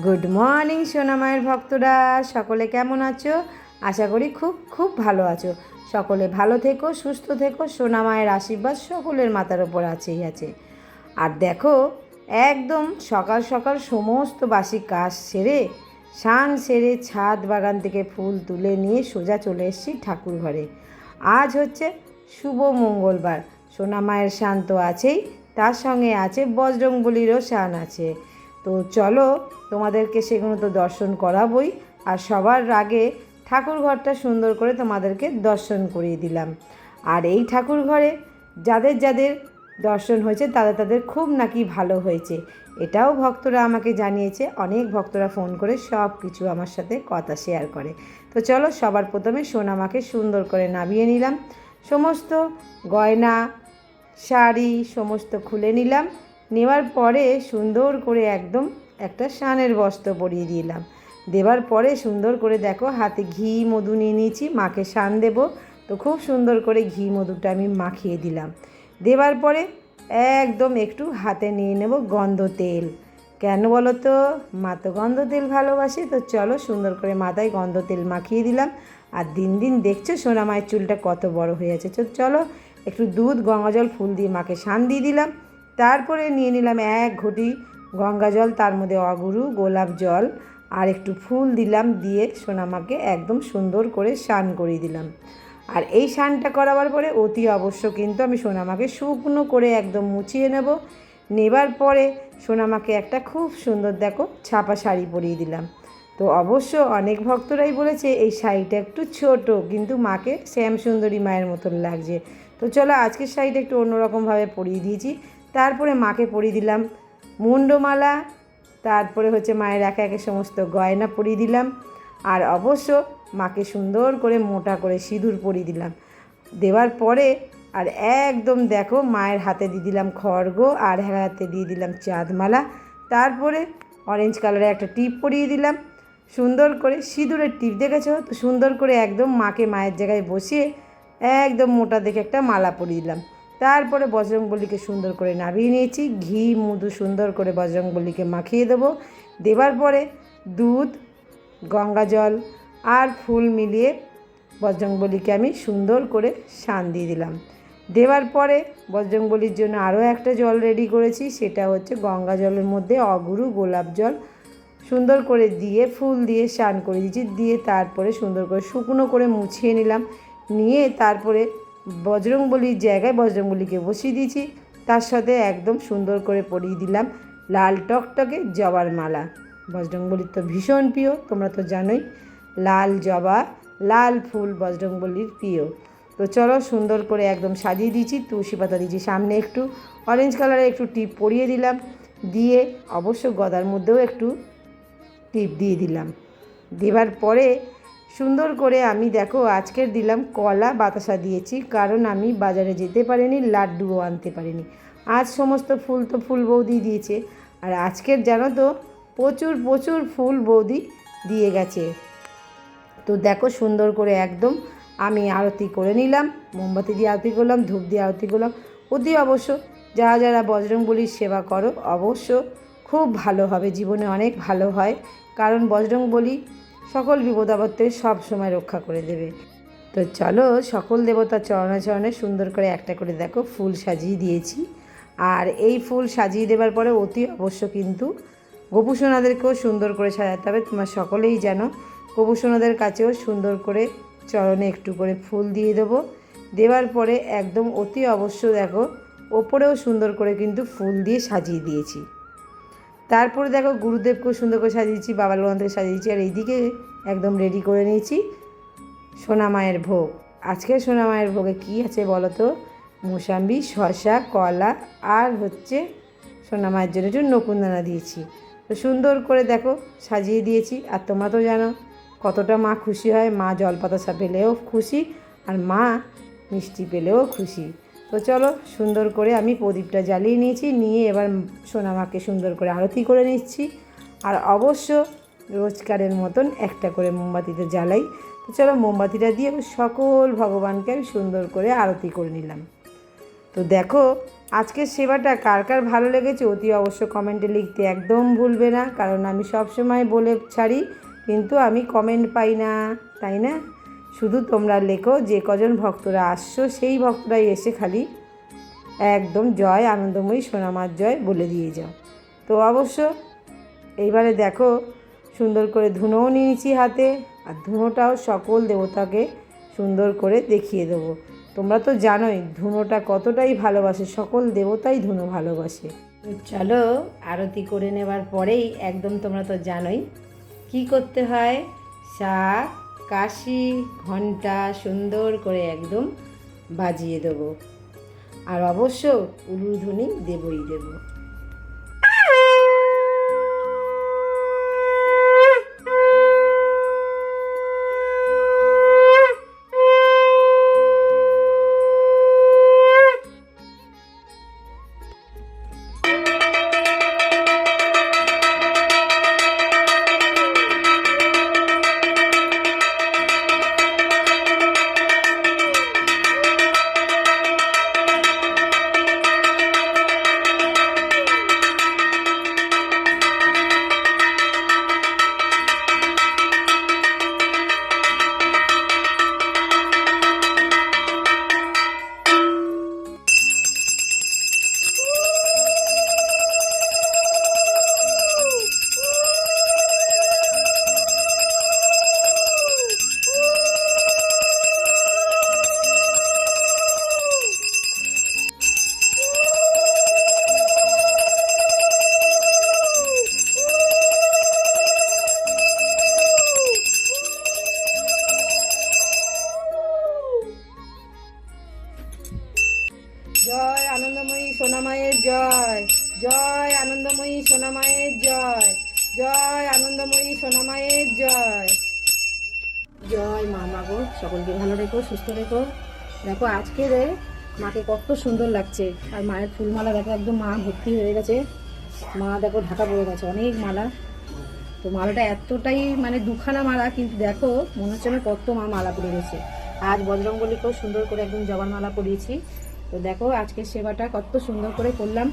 Good morning সোনামায়ের ভক্তরা, সকলে কেমন আছো? আশা করি খুব খুব ভালো আছো। সকলে ভালো থেকো, সুস্থ থেকো। সোনামায়ের আশীর্বাদ সকলের মাথার ওপর আছেই আছে। আর দেখো, একদম সকাল সকাল সমস্ত বাসি কাজ সেরে স্নান সেরে ছাদ বাগান থেকে ফুল তুলে নিয়ে সোজা চলে এসেছি ঠাকুর ঘরে। আজ হচ্ছে শুভ মঙ্গলবার। সোনামায়ের স্নান তো আছেই, তার সঙ্গে আছে বজরংবলীরও স্নান আছে। তো চলো, তোমাদেরকে সেগুলো তো দর্শন করাবই। আর সবার আগে ঠাকুর ঘরটা সুন্দর করে তোমাদেরকে দর্শন করিয়ে দিলাম। আর এই ঠাকুর ঘরে যাদের যাদের দর্শন হয়েছে তাদের তাদের খুব নাকি ভালো হয়েছে, এটাও ভক্তরা আমাকে জানিয়েছে। অনেক ভক্তরা ফোন করে সব কিছু আমার সাথে কথা শেয়ার করে। তো চলো, সবার প্রথমে সোনামাকে সুন্দর করে নামিয়ে নিলাম। সমস্ত গয়না শাড়ি সমস্ত খুলে নিলাম। নেওয়ার পরে সুন্দর করে একদম একটা স্নানের বস্ত্র পরিয়ে দিলাম। দেওয়ার পরে সুন্দর করে দেখো, হাতে ঘি মধু নিয়ে নিয়েছি, মাকে স্নান দেব। তো খুব সুন্দর করে ঘি মধুটা আমি মাখিয়ে দিলাম। দেওয়ার পরে একদম একটু হাতে নিয়ে নেব গন্ধ তেল। কেন বলো তো? মা তো গন্ধ তেল ভালোবাসে। তো চলো, সুন্দর করে মাথায় গন্ধ তেল মাখিয়ে দিলাম। আর দিন দিন দেখছো সোনামায়ের চুলটা কত বড় হয়ে আছে। চলো, একটু দুধ গঙ্গাজল ফুল দিয়ে মাকে স্নান দিয়ে দিলাম। তারপরে নিয়ে নিলাম এক ঘটি গঙ্গা জল, তার মধ্যে অগুরু গোলাপ জল আর একটু ফুল দিলাম, দিয়ে সোনামাকে একদম সুন্দর করে স্নান করিয়ে দিলাম। আর এই স্নানটা করাবার পরে অতি অবশ্য কিন্তু আমি সোনামাকে শুকনো করে একদম মুছিয়ে নেব। নেবার পরে সোনামাকে একটা খুব সুন্দর দেখো ছাপা শাড়ি পরিয়ে দিলাম। তো অবশ্য অনেক ভক্তরাই বলেছে এই শাড়িটা একটু ছোট, কিন্তু মাকে শ্যামসুন্দরী মায়ের মতন লাগছে। তো চলো, আজকের শাড়িটা একটু অন্যরকমভাবে পরিয়ে দিয়েছি। তারপরে মাকে পরিয়ে দিলাম মুন্ডমালা, তারপরে হচ্ছে মায়ের একে একে সমস্ত গয়না পরিয়ে দিলাম। আর অবশ্য মাকে সুন্দর করে মোটা করে সিঁদুর পরিয়ে দিলাম। দেওয়ার পরে আর একদম দেখো মায়ের হাতে দিয়ে দিলাম খড়গ, আর হাতে দিয়ে দিলাম চাঁদমালা। তারপরে অরেঞ্জ কালারের একটা টিপ পরিয়ে দিলাম সুন্দর করে, সিঁদুরের টিপ দেখেছো তো? সুন্দর করে একদম মাকে মায়ের জায়গায় বসিয়ে একদম মোটা দেখে একটা মালা পরিয়ে দিলাম। তারপরে বজরংবলীকে সুন্দর করে নামিয়ে নিয়েছি। ঘি মধু সুন্দর করে বজরংবলীকে মাখিয়ে দেবো। দেবার পরে দুধ গঙ্গা জল আর ফুল মিলিয়ে বজরংবলীকে আমি সুন্দর করে স্নান দিয়ে দিলাম। দেওয়ার পরে বজরংবলীর জন্য আরও একটা জল রেডি করেছি, সেটা হচ্ছে গঙ্গা জলের মধ্যে অগুরু গোলাপ জল সুন্দর করে দিয়ে ফুল দিয়ে স্নান করে দিয়েছি। দিয়ে তারপরে সুন্দর করে শুকনো করে মুছিয়ে নিলাম। নিয়ে তারপরে বজরংবলীর জায়গায় বজরংবলীকে বসিয়ে দিয়েছি। তার সাথে একদম সুন্দর করে পরিয়ে দিলাম লাল টকটকে জবার মালা। বজরংবলীর তো ভীষণ প্রিয়, তোমরা তো জানোই, লাল জবা লাল ফুল বজরংবলীর প্রিয়। তো চলো, সুন্দর করে একদম সাজিয়ে দিয়েছি, তুলসী পাতা দিয়েছি, সামনে একটু অরেঞ্জ কালারের একটু টিপ পরিয়ে দিলাম। দিয়ে অবশ্য গদার মধ্যেও একটু টিপ দিয়ে দিলাম। দেবার পরে সুন্দর করে আমি দেখো আজকের দিলাম কলা বাতাসা দিয়েছি, কারণ আমি বাজারে যেতে পারিনি, লাড্ডুও আনতে পারিনি। আজ সমস্ত ফুল তো ফুল বৌদি দিয়েছে, আর আজকের জানো তো প্রচুর প্রচুর ফুল বৌদি দিয়ে গেছে। তো দেখো সুন্দর করে একদম আমি আরতি করে নিলাম, মোমবাতি দিয়ে আরতি করলাম, ধূপ দিয়ে আরতি করলাম। অতি অবশ্য যারা যারা বজরংবলীর সেবা করো অবশ্য খুব ভালো হবে, জীবনে অনেক ভালো হয়, কারণ বজরংবলী সকল বিপদ আপদ থেকে সব সময় রক্ষা করে দেবে। তো চলো, সকল দেবতার চরণে চরণে সুন্দর করে একটা করে দেখো ফুল সাজিয়ে দিয়েছি। আর এই ফুল সাজিয়ে দেওয়ার পরে অতি অবশ্য কিন্তু গোপুসোনাদেরকেও সুন্দর করে সাজাতে হবে। তোমরা সকলেই জানো, গোপুসোনাদের কাছেও সুন্দর করে চরণে একটু করে ফুল দিয়ে দেবো। দেওয়ার পরে একদম অতি অবশ্য দেখো ওপরেও সুন্দর করে কিন্তু ফুল দিয়ে সাজিয়ে দিয়েছি। তারপরে দেখো গুরুদেবকেও সুন্দর করে সাজিয়েছি, বাবা লোকনাথকে সাজিয়েছি। আর এইদিকে একদম রেডি করে নিয়েছি সোনামায়ের ভোগ। আজকে সোনামায়ের ভোগে কী আছে বলো তো? মোসাম্বি, শসা, কলা আর হচ্ছে সোনামায়ের জন্য একটু নকুনদানা দিয়েছি। তো সুন্দর করে দেখো সাজিয়ে দিয়েছি। আর তোমরা তো জানো কতটা মা খুশি হয়, মা জলপাতাসা পেলেও খুশি আর মা মিষ্টি পেলেও খুশি। তো চলো, সুন্দর করে আমি প্রদীপটা জ্বালিয়ে নিয়েছি, নিয়ে এবার সোনামাকে সুন্দর করে আরতি করে নিচ্ছি। আর অবশ্য রোজকারের মতন একটা করে মোমবাতিতে জ্বালাই। তো চলো, মোমবাতিটা দিয়ে সকল ভগবানকে আমি সুন্দর করে আরতি করে নিলাম। তো দেখো আজকের সেবাটা কার কার ভালো লেগেছে অতি অবশ্য কমেন্টে লিখতে একদম ভুলবে না, কারণ আমি সব সময় বলে ছাড়ি কিন্তু আমি কমেন্ট পাই না, তাই না? শুধু তোমরা লেখো, যে কজন ভক্তরা আসছো সেই ভক্তরাই এসে খালি একদম জয় আনন্দময়ী সোনামার জয় বলে দিয়ে যাও। তো অবশ্য এইবারে দেখো সুন্দর করে ধুনোও নিয়েছি হাতে, আর ধুনোটাও সকল দেবতাকে সুন্দর করে দেখিয়ে দেবো। তোমরা তো জানোই ধুনোটা কতটাই ভালোবাসে, সকল দেবতাই ধুনো ভালোবাসে। চলো আরতি করে নেবার পরেই একদম তোমরা তো জানোই কি করতে হয়, শাঁখ কাশি ঘণ্টা সুন্দর করে একদম বাজিয়ে দেবো, আর অবশ্য উলুধ্বনি দেবই দেবো। জয় আনন্দময়ী সোনামায়ের জয়, জয় আনন্দময়ী সোনামায়ের জয়, জয় আনন্দময়ী সোনামায়ের জয়। জয় মা, মাগো সকলকে ভালো রেখো, সুস্থ রেখো। দেখো আজকের মাকে কত সুন্দর লাগছে, আর মায়ের ফুলমালা দেখো একদম মা ভর্তি হয়ে গেছে, মা দেখো ঢাকা পড়ে গেছে অনেক মালা। তো মালাটা এতটাই মানে দুখানা মালা, কিন্তু দেখো মনে হচ্ছে না কত মা মালা পড়ে গেছে। আজ বজরঙ্গলিকেও সুন্দর করে একদম জবার মালা পরিয়েছি। তো দেখো আজকের সেবাটা কত সুন্দর করে করলাম,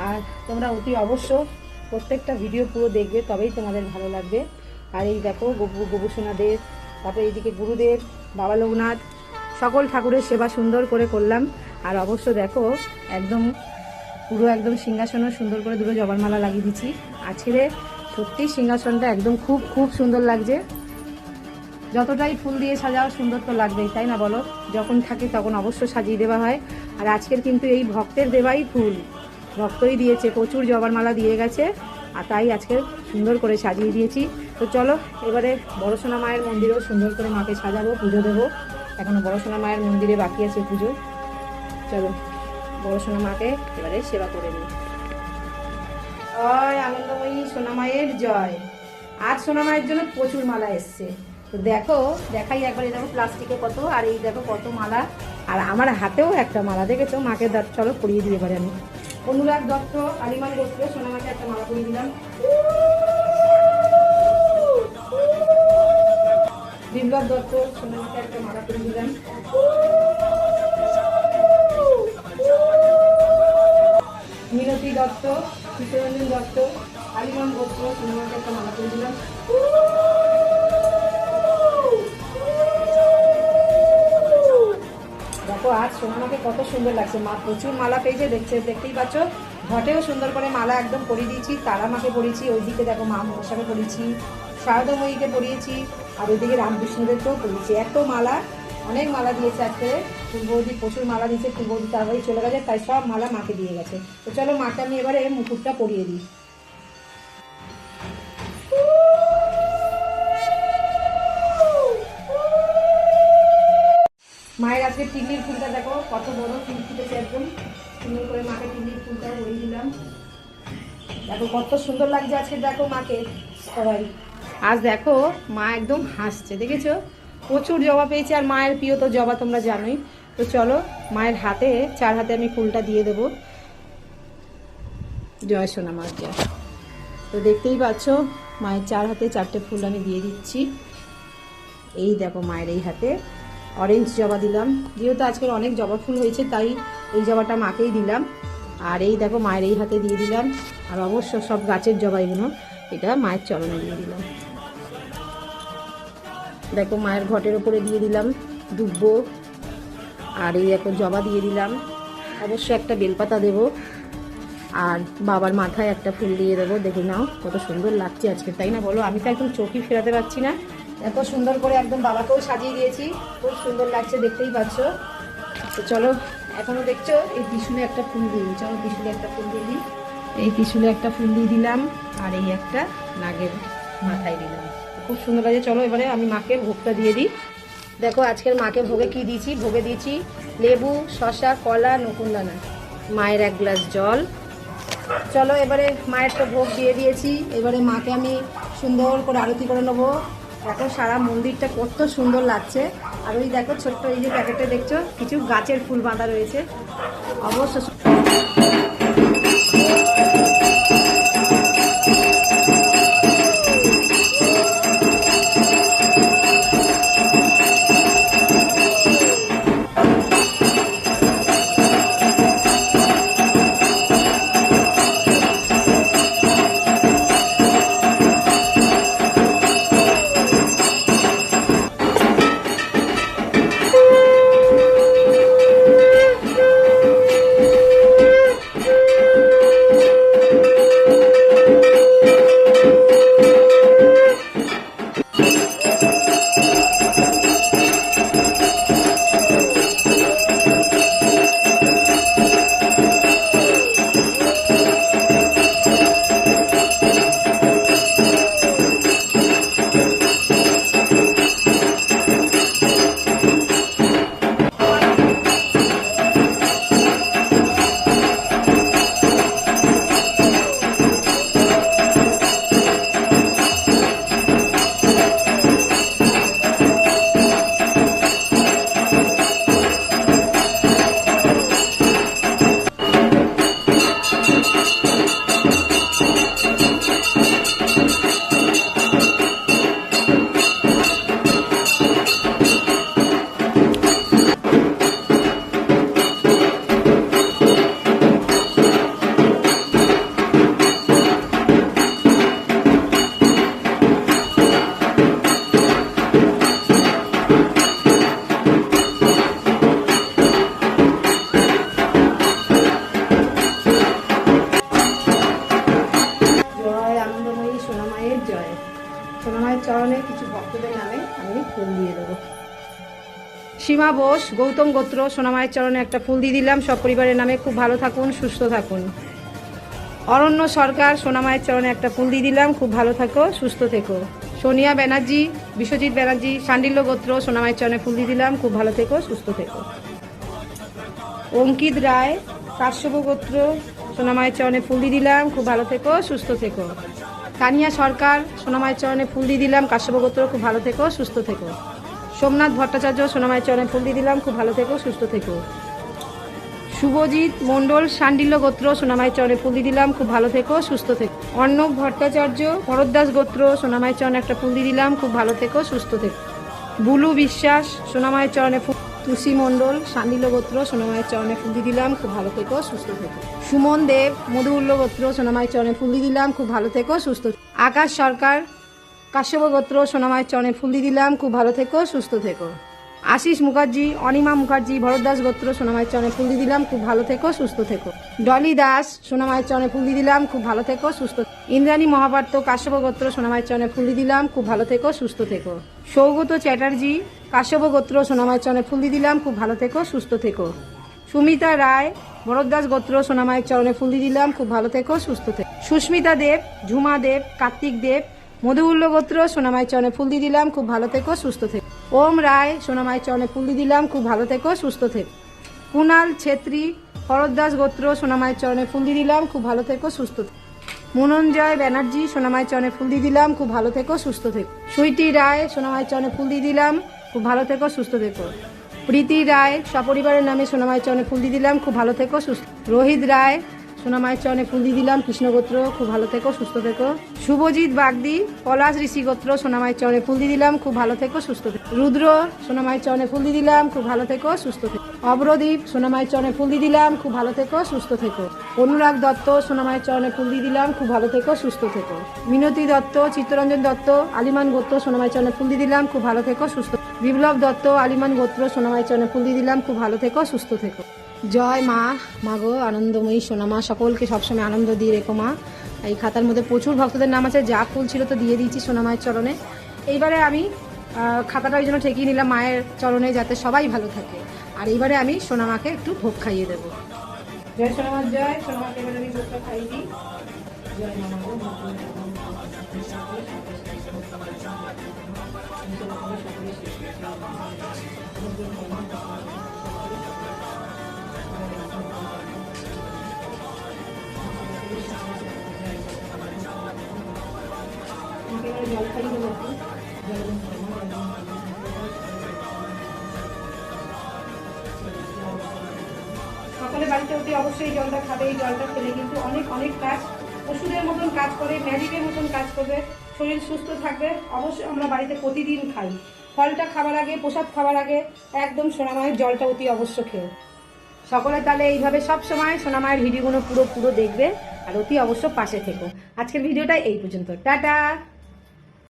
আর তোমরা অতি অবশ্য প্রত্যেকটা ভিডিও পুরো দেখবে, তবেই তোমাদের ভালো লাগবে। আর এই দেখো গোপুসোনাদের, তারপরে এইদিকে গুরুদেব, বাবা লোকনাথ, সকল ঠাকুরের সেবা সুন্দর করে করলাম। আর অবশ্য দেখো একদম পুরো একদম সিংহাসনও সুন্দর করে দুটো জবার মালা লাগিয়ে দিচ্ছি। আজকের সত্যি সিংহাসনটা একদম খুব খুব সুন্দর লাগছে। যতটাই ফুল দিয়ে সাজাও সুন্দর তো লাগবেই, তাই না বলো? যখন থাকে তখন অবশ্য সাজিয়ে দেওয়া হয়। আর আজকের কিন্তু এই ভক্তের দেওয়াই ফুল, ভক্তই দিয়েছে, প্রচুর জবার মালা দিয়ে গেছে, আর তাই আজকে সুন্দর করে সাজিয়ে দিয়েছি। তো চলো এবারে বড়সোনা মায়ের মন্দিরেও সুন্দর করে মাকে সাজাবো, পুজো দেবো। এখনও বড়সোনা মায়ের মন্দিরে বাকি আছে পুজো। চলো বড়সোনা মাকে এবারে সেবা করে নিই। জয় আনন্দময়ী সোনামায়ের জয়। আজ সোনামায়ের জন্য প্রচুর মালা এসছে। তো দেখো দেখাই একবার, এই দেখো প্লাস্টিকে কত, আর এই দেখো কত মালা, আর আমার হাতেও একটা মালা দেখেছো মাকে। চলো পরিয়ে দিয়ে এবারে আমি অনুরাগ দত্ত আলিমান গোত্র সোনামাকে একটা মালা পরিয়ে দিলাম। বিপ্লব দত্ত সোনামাকে একটা মালা পরিয়ে দিলাম। মিনতি দত্ত, চিত্তরঞ্জন দত্ত আলিমান গোত্র সোনামাকে একটা মালা পরিয়ে দিলাম। দেখো আজ সোনামাকে কত সুন্দর লাগছে, মা প্রচুর মালা পেয়েছে, দেখতেই পাচ্ছ। ঘটেও সুন্দর করে মালা একদম পরিয়ে দিয়েছি, তারা মাকে পরিয়েছি, ওইদিকে দেখো মা মনসাকে পরিয়েছি, শারদাময়ীকে পরিয়েছি, আর ওইদিকে রামকৃষ্ণদেরকেও পরিয়েছি। এত মালা, অনেক মালা দিয়েছে আজকে। ফুলবৌদি প্রচুর মালা দিয়েছে, ফুলবৌদি তাড়াতাড়ি চলে গেছে, তাই সব মালা মাকে দিয়ে গেছে। তো চলো মাকে আমি এবারে মুকুটটা পরিয়ে দিই। মায়ের আজকে টিকলির ফুলটা দেখো কত বড় ফুল ফুটেছে, একদম সুন্দর করে মাকে টিকলির ফুলটা বই দিলাম। দেখো কত সুন্দর লাগছে আজকে, দেখো মাকে সবাই। আজ দেখো মা একদম হাসছে, দেখেছো? প্রচুর জবা পেয়েছে, আর মায়ের প্রিয় তো জবা, তোমরা জানোই। তো চলো মায়ের হাতে, চার হাতে আমি ফুলটা দিয়ে দেবো। জয় সোনা মার জয়। তো দেখতেই পাচ্ছ মায়ের চার হাতে চারটে ফুল আমি দিয়ে দিচ্ছি। এই দেখো মায়ের এই হাতে অরেঞ্জ জবা দিলাম, যেহেতু আজকের অনেক জবা ফুল হয়েছে তাই এই জবাটা মাকেই দিলাম। আর এই দেখো মায়ের এই হাতে দিয়ে দিলাম। আর অবশ্য সব গাছের জবাইগুলো এটা মায়ের চরণে দিয়ে দিলাম। দেখো মায়ের ঘটের ওপরে দিয়ে দিলাম দুব্ব। আর এই দেখো জবা দিয়ে দিলাম। অবশ্য একটা বেলপাতা দেবো। আর বাবার মাথায় একটা ফুল দিয়ে দেবো। দেখে নাও কত সুন্দর লাগছে আজকে, তাই না বলো? আমি তো একদম চোখই ফেরাতে পারছি না, এত সুন্দর করে একদম বাবাকেও সাজিয়ে দিয়েছি। খুব সুন্দর লাগছে, দেখতেই পাচ্ছ। তো চলো, এখনও দেখছো এই ত্রিশূলে একটা ফুল দিই। চলো ত্রিশূলে একটা ফুল দিয়ে দিই। এই ত্রিশূলে একটা ফুল দিয়ে দিলাম। আর এই একটা নাগের মাথায় দিলাম। খুব সুন্দর লাগে। চলো এবারে আমি মাকে ভোগটা দিয়ে দিই। দেখো আজকের মাকে ভোগে কি দিয়েছি। ভোগে দিয়েছি লেবু, শসা, কলা, নকুলদানা, মায়ের 1 গ্লাস জল। চলো এবারে মায়ের তো ভোগ দিয়ে দিয়েছি। এবারে মাকে আমি সুন্দর করে আরতি করে নেবো। দেখো সারা মন্দিরটা কত সুন্দর লাগছে। আর ওই দেখো ছোট্ট এই যে প্যাকেটে দেখছো কিছু গাছের ফুল বাঁধা রয়েছে। অবশ্য সোনামায়ের চরণে কিছু ভক্তদের নামে আমি ফুল দিয়ে দেবো। সীমা বোস, গৌতম গোত্র, সোনামায়ের চরণে একটা ফুল দিয়ে দিলাম। সব পরিবারের নামে খুব ভালো থাকুন, সুস্থ থাকুন। অরণ্য সরকার, সোনামায়ের চরণে একটা ফুল দিয়ে দিলাম। খুব ভালো থাকো, সুস্থ থেকো। সোনিয়া ব্যানার্জি, বিশ্বজিৎ ব্যানার্জি, শাণ্ডিল্য গোত্র, সোনামায়ের চরণে ফুল দিয়ে দিলাম। খুব ভালো থেকো, সুস্থ থেকো। অঙ্কিত রায়, কাশ্যপ গোত্র, সোনামায়ের চরণে ফুল দিয়ে দিলাম। খুব ভালো থেকো, সুস্থ থেকো। তানিয়া সরকার, সোনামায়ের চরণে ফুল দিয়ে দিলাম। কাশ্যপ গোত্র, খুব ভালো থেকো, সুস্থ থেকো। সোমনাথ ভট্টাচার্য, সোনামায়ের চরণে ফুল দিয়ে দিলাম। খুব ভালো থেকো, সুস্থ থেকো। শুভজিৎ মণ্ডল, শাণ্ডিল্য গোত্র, সোনামায়ের চরণে ফুল দিয়ে দিলাম। খুব ভালো থেকো, সুস্থ থেকো। অর্ণব ভট্টাচার্য, ভরদ্দাস গোত্র, সোনামায়ের চরণে একটা ফুল দিয়ে দিলাম। খুব ভালো থেকো, সুস্থ থেকো। বুলু বিশ্বাস, সোনামায়ের চরণে ফুল। তুষি মণ্ডল, শাণ্ডিল্য গোত্র, সোনামায়ের চরণে ফুল দিয়ে দিলাম। খুব ভালো থেকো, সুস্থ থেকো। সুমন দেব, মধুউল্ল গোত্র, সোনামায়ের চরণে ফুল দিয়ে দিলাম। খুব ভালো থেকো, সুস্থ। আকাশ সরকার, কাশ্যপ গোত্র, সোনামায়ের চরণে ফুল দিয়ে দিলাম। খুব ভালো থেকো, সুস্থ থেকো। আশিস মুখার্জি, অনিমা মুখার্জি, ভরদ্দাস গোত্র, সোনামায়ের চরণে ফুল দিয়ে দিলাম। খুব ভালো থেকো, সুস্থ থেকো। ডলি দাস, সোনামায়ের চরণে ফুল দিয়ে দিলাম। খুব ভালো থেকো, সুস্থ। ইন্দ্রাণী মহাপাত্র, কাশ্যপ গোত্র, সোনামায়ের চরণে ফুল দিয়ে দিলাম। খুব ভালো থেকো, সুস্থ থেকো। সৌগত চ্যাটার্জি, কাশ্যপ গোত্র, সোনামায়ের চরণে ফুল দিয়ে দিলাম। খুব ভালো থেকো, সুস্থ থেকো। সুমিতা রায়, ভরদ্দাস গোত্র, সোনামায়ের চরণে ফুল দিয়ে দিলাম। খুব ভালো থেকো, সুস্থ থেকো। সুস্মিতা দেব, ঝুমা দেব, কার্তিক দেব, মধুউল্ল গোত্র, সোনামায়ের চরণে ফুল দিয়ে দিলাম। খুব ভালো থেকো, সুস্থ থেকো। ওম রায়, সোনামায়ের চরণে ফুল দিয়ে দিলাম। খুব ভালো থেকো, সুস্থ থেকো। কুণাল ছেত্রী, ভরদ্দাস গোত্র, সোনামায়ের চরণে ফুল দিয়ে দিলাম। খুব ভালো থেকো, সুস্থ থেকো। মনঞ্জয় ব্যানার্জি, সোনামায়ের চরণে ফুল দিয়ে দিলাম। খুব ভালো থেকো, সুস্থ থেকো। সুইটি রায়, সোনামায়ের চরণে ফুল দিয়ে দিলাম। খুব ভালো থেকো, সুস্থ থেকো। প্রীতি রায়, সপরিবারের নামে সোনামায়ের চরণে ফুল দিয়ে দিলাম। খুব ভালো থেকো, সুস্থ। রোহিত রায়, সোনামায়ের চরণে ফুল দিয়ে দিলাম। কৃষ্ণগোত্র, খুব ভালো থেকো, সুস্থ থেকো। শুভজিৎ বাগদি, পলাশ ঋষিগোত্র, সোনামায়ের চরণে ফুল দিয়ে দিলাম। খুব ভালো থেকো, সুস্থ থেকো। রুদ্র, সোনামায়ের চরণে ফুল দিয়ে দিলাম। খুব ভালো থেকো, সুস্থ থেকো। অব্রদীপ, সোনামায়ের চরণে ফুল দিয়ে দিলাম। খুব ভালো থেকো, সুস্থ থেকো। অনুরাগ দত্ত, সোনামায়ের চরণে ফুল দিয়ে দিলাম। খুব ভালো থেকো, সুস্থ থেকো। মিনতি দত্ত, চিত্তরঞ্জন দত্ত, আলিমান গোত্র, সোনামায়ের চরণে ফুল দিয়ে দিলাম। খুব ভালো থেকো, সুস্থ। বিপ্লব দত্ত, আলিমান গোত্র, সোনামায়ের চরণে ফুল দিয়ে দিলাম। খুব ভালো থেকো, সুস্থ থেকো। জয় মা, মাগো আনন্দময়ী সোনামা, সকলকে সবসময় আনন্দ দিয়ে রেখো মা। এই খাতার মধ্যে প্রচুর ভক্তদের নাম আছে, যা ফুল ছিল তো দিয়ে দিয়েছি সোনামায়ের চরণে। এইবারে আমি খাতাটা ওই জন্য ঠেকিয়ে নিলাম মায়ের চরণে, যাতে সবাই ভালো থাকে। আর এইবারে আমি সোনামাকে একটু ভোগ খাইয়ে দেবো। জয় সোনামার জয়। সোনামাকে এবারে আমি ভোগটা খাইয়ে দিই। জয় মামা গো, জল খাইয়ে দেবো একটু। সকালে বাড়িতে অতি অবশ্যই জলটা খাবে। এই জলটা খেলে কিন্তু অনেক অনেক কাজ, ওষুধের মতন কাজ করে, ম্যাজিকের মতন কাজ করবে, শরীর সুস্থ থাকবে। অবশ্যই আমরা বাড়িতে প্রতিদিন খাই। ফলটা খাবার আগে, প্রসাদ খাবার আগে একদম সোনামায়ের জলটা অতি অবশ্য খেয়ে। সকলে তাহলে এইভাবে সব সময় সোনামায়ের ভিডিওগুলো পুরো দেখবে আর অতি অবশ্য পাশে থেকো। আজকের ভিডিওটা এই পর্যন্ত, টাটা।